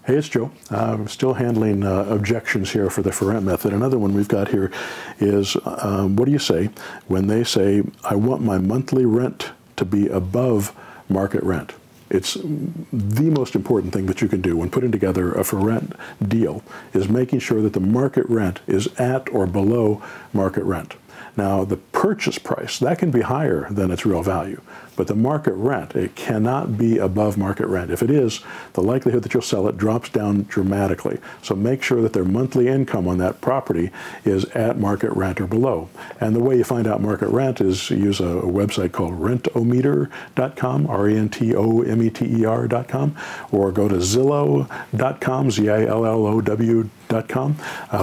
Hey, it's Joe. I'm still handling objections here for the for rent method. Another one we've got here is, what do you say when they say, I want my monthly rent to be above market rent? It's the most important thing that you can do when putting together a for rent deal is making sure that the market rent is at or below market rent. Now, the purchase price, that can be higher than its real value, but the market rent, it cannot be above market rent. If it is, the likelihood that you'll sell it drops down dramatically. So make sure that their monthly income on that property is at market rent or below. And the way you find out market rent is use a website called rentometer.com, rentometer.com, or go to Zillow.com, Zillow.com.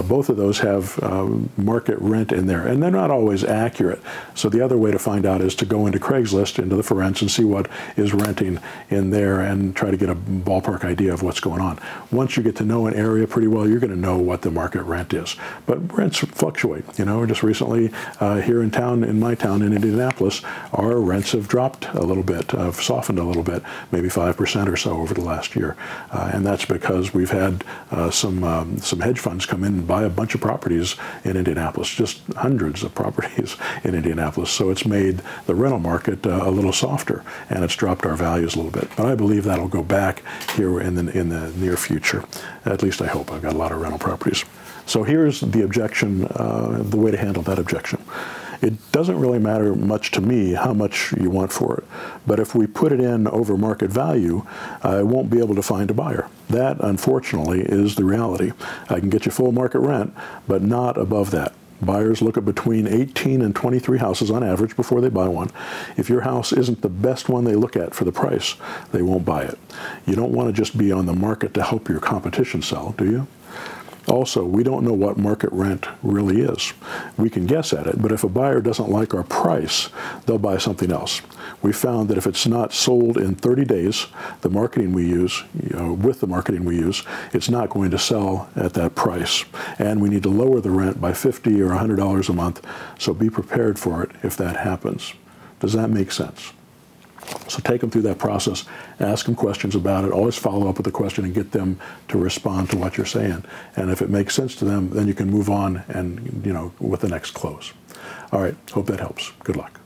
Both of those have market rent in there, and they're not always accurate. So the other way to find out is to go into Craigslist, into the for rents, and see what is renting in there and try to get a ballpark idea of what's going on. Once you get to know an area pretty well, you're going to know what the market rent is. But rents fluctuate. You know, just recently here in town, in my town in Indianapolis, our rents have dropped a little bit, have softened a little bit, maybe 5% or so over the last year. And that's because we've had some hedge funds come in and buy a bunch of properties in Indianapolis, just hundreds of properties in Indianapolis. So it's made the rental market a little softer, and it's dropped our values a little bit. But I believe that'll go back here in the near future. At least I hope. I've got a lot of rental properties. So here's the objection, the way to handle that objection. It doesn't really matter much to me how much you want for it, but if we put it in over market value, I won't be able to find a buyer. That, unfortunately, is the reality. I can get you full market rent, but not above that. Buyers look at between 18 and 23 houses on average before they buy one. If your house isn't the best one they look at for the price, they won't buy it. You don't want to just be on the market to help your competition sell, do you? Also, we don't know what market rent really is. We can guess at it, but if a buyer doesn't like our price, they'll buy something else. We found that if it's not sold in 30 days, the marketing we use, with the marketing we use, it's not going to sell at that price. And we need to lower the rent by $50 or $100 a month, so be prepared for it if that happens. Does that make sense? So take them through that process, ask them questions about it, always follow up with the question and get them to respond to what you're saying. And if it makes sense to them, then you can move on and, with the next close. All right, hope that helps. Good luck.